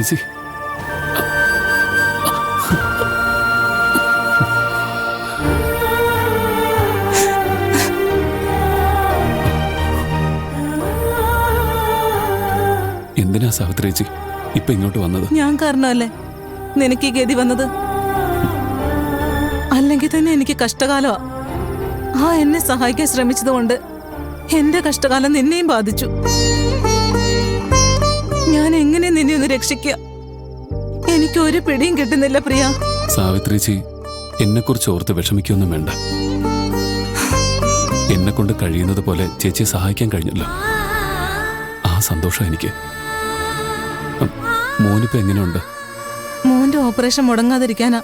ചേച്ചി, എന്തിനാ സാവിത്രി ചേച്ചി ഇപ്പൊ ഇങ്ങോട്ട് വന്നത്? ഞാൻ കാരണമല്ലേ നിനക്ക് ഈ ഗതി വന്നത്? അല്ലെങ്കിൽ തന്നെ എനിക്ക് കഷ്ടകാലമാ. എന്നെ സഹായിക്കാൻ ശ്രമിച്ചതുകൊണ്ട് എന്റെ കഷ്ടകാലം നിന്നെയും ബാധിച്ചു. ഞാൻ എങ്ങനെ നിന്നെ ഒന്ന് രക്ഷിക്കുക? എനിക്ക് ഒരു പിടിയും കിട്ടുന്നില്ല പ്രിയ. സാവിത്രി ചേച്ചി എന്നെ കുറിച്ച് ഓർത്ത് വിഷമിക്കൊന്നും വേണ്ട. എന്നെ കൊണ്ട് കഴിയുന്നത് പോലെ ചേച്ചിയെ സഹായിക്കാൻ കഴിഞ്ഞല്ലോ. ആ സന്തോഷം എനിക്ക്. മോനിപ്പോ എങ്ങനെയുണ്ട്? മോന്റെ ഓപ്പറേഷൻ മുടങ്ങാതിരിക്കാനാ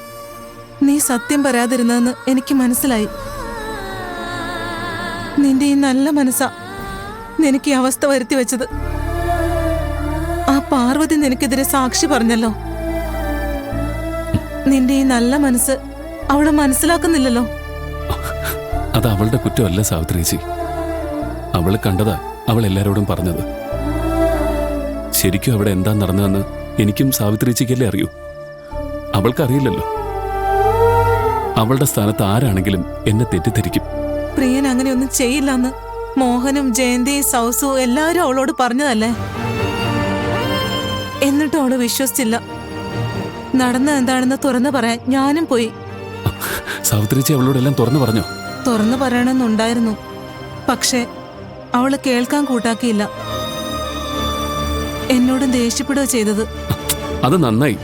നീ സത്യം പറയാതിരുന്നതെന്ന് എനിക്ക് മനസ്സിലായി. നിന്റെ ഈ നല്ല മനസ്സാ നിനക്ക് ഈ അവസ്ഥ വരുത്തി വെച്ചത്. ആ പാർവതി നിനക്കെതിരെ സാക്ഷി പറഞ്ഞല്ലോ. നിന്റെ ഈ നല്ല മനസ്സ് അവള് മനസ്സിലാക്കുന്നില്ലല്ലോ. അത് അവളുടെ കുറ്റമല്ല സാവിത്രി ചേച്ചി. അവള് കണ്ടതാ അവൾ എല്ലാരോടും പറഞ്ഞത്. ശരിക്കും അവിടെ എന്താ നടന്നതെന്ന് എനിക്കും സാവിത്രി ചേച്ചിക്കല്ലേ അറിയൂ. അവൾക്കറിയില്ലല്ലോ. അവളുടെ സ്ഥാനത്ത് ആരാണെങ്കിലും എന്നെ തെറ്റിദ്ധരിക്കും. പ്രിയൻ അങ്ങനെയൊന്നും ചെയ്യില്ലെന്ന് മോഹനും ജയന്തിയും സൗസുവും എല്ലാവരും അവളോട് പറഞ്ഞതല്ലേ? എന്നിട്ടും അവള് വിശ്വസിച്ചില്ല. നടന്നത് എന്താണെന്ന് തുറന്നു പറയാൻ ഞാനും പോയി. സാവിത്രി ചേച്ചി അവളോടെല്ലാം തുറന്നു പറഞ്ഞോ? തുറന്നു പറയണമെന്നുണ്ടായിരുന്നു. പക്ഷെ അവള് കേൾക്കാൻ കൂട്ടാക്കിയില്ല. എന്നോട് ദേഷ്യപ്പെടുക ചെയ്തത്. അത് നന്നായി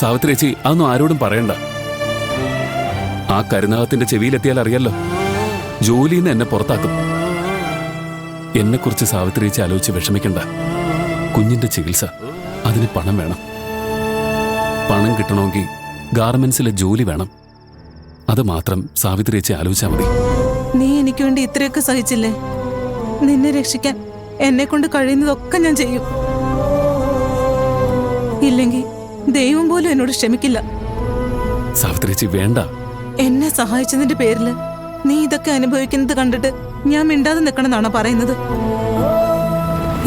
സാവിത്രി ചേച്ചി. അതൊന്നും ആരോടും പറയണ്ട. ആ കരുനാഗത്തിന്റെ ചെവിയിലെത്തിയാൽ അറിയാലോ, ജോലിന്ന് എന്നെ പുറത്താക്കും. എന്നെക്കുറിച്ച് സാവിത്രി ചേച്ചി ആലോചിച്ച് വിഷമിക്കണ്ട. കുഞ്ഞിന്റെ ചികിത്സ, അതിന് പണം വേണം. പണം കിട്ടണമെങ്കിൽ ഗാർമെന്റ്സിലെ ജോലി വേണം. അത് മാത്രം സാവിത്രി ചേച്ചി ആലോചിച്ചാൽ മതി. നീ എനിക്ക് വേണ്ടി ഇത്രയൊക്കെ സഹിച്ചില്ലേ? നിന്നെ രക്ഷിക്കാൻ എന്നെ കൊണ്ട് കഴിയുന്നതൊക്കെ ഞാൻ ചെയ്യും. ഇല്ലെങ്കിൽ ദൈവം പോലും എന്നോട് ക്ഷമിക്കില്ല. സാവിത്രി ചേച്ചി വേണ്ട. എന്നെ സഹായിച്ചതിന്റെ പേരില് നീ ഇതൊക്കെ അനുഭവിക്കുന്നത് കണ്ടിട്ട് ഞാൻ മിണ്ടാതെ നിൽക്കണമെന്നാണോ പറയുന്നത്?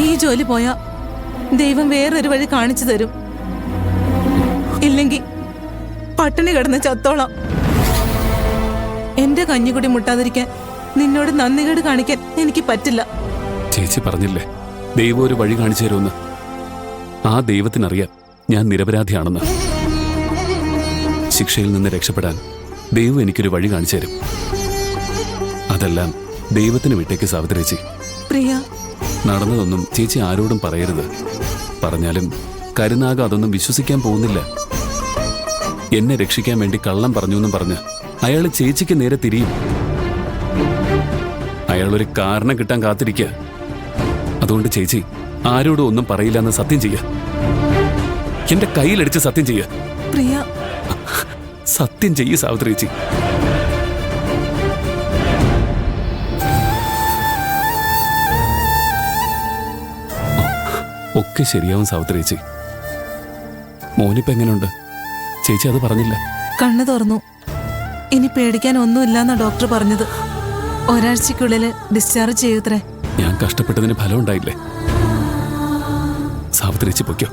ഈ ജോലി പോയാ ദൈവം വേറൊരു വഴി കാണിച്ചു തരും. ഇല്ലെങ്കിൽ പട്ടിണി കിടന്ന് ചത്തോളാം. എന്റെ കഞ്ഞിക്കുടി മുട്ടാതിരിക്കാൻ നിന്നോട് നന്ദികേട് കാണിക്കാൻ എനിക്ക് പറ്റില്ല. ചേച്ചി പറഞ്ഞില്ലേ ദൈവം ഒരു വഴി കാണിച്ചു തരുമെന്ന്. ആ ദൈവത്തിനറിയാം ഞാൻ നിരപരാധിയാണെന്ന്. ശിക്ഷയിൽ നിന്ന് രക്ഷപ്പെടാൻ ദൈവം എനിക്കൊരു വഴി കാണിച്ചു തരും. അതെല്ലാം ദൈവത്തിന് വിട്ടേക്ക് സാവിത്രി ചേച്ചി. പ്രിയ, നടന്നതൊന്നും ചേച്ചി ആരോടും പറയരുത്. പറഞ്ഞാലും കരുനാഗ അതൊന്നും വിശ്വസിക്കാൻ പോകുന്നില്ല. എന്നെ രക്ഷിക്കാൻ വേണ്ടി കള്ളം പറഞ്ഞു എന്നും പറഞ്ഞ് അയാൾ ചേച്ചിക്ക് നേരെ തിരിയും. അയാളൊരു കാരണം കിട്ടാൻ കാത്തിരിക്കുക. അതുകൊണ്ട് ചേച്ചി ആരോടും ഒന്നും പറയില്ല എന്ന് സത്യം ചെയ്യ. എന്റെ കയ്യിലടിച്ച് സത്യം ചെയ്യ. പ്രിയ, സത്യം ചെയ്യ സാവിത്രി ചേച്ചി. ഒക്കെ ശരിയാവും സാവിത്രി ചേച്ചി. മോനിപ്പോ എങ്ങനെയുണ്ട്? ചേച്ചി അത് പറഞ്ഞില്ല. കണ്ണു തുറന്നു. ഇനി പേടിക്കാൻ ഒന്നുമില്ലെന്നാ ഡോക്ടർ പറഞ്ഞത്. ഒരാഴ്ചക്കുള്ളിൽ ഡിസ്ചാർജ് ചെയ്യൂത്രേ. ഞാൻ കഷ്ടപ്പെട്ടതിന് ഫലം ഉണ്ടായില്ലേ? സാവിത്രി ചേച്ചി പൊയ്ക്കോ.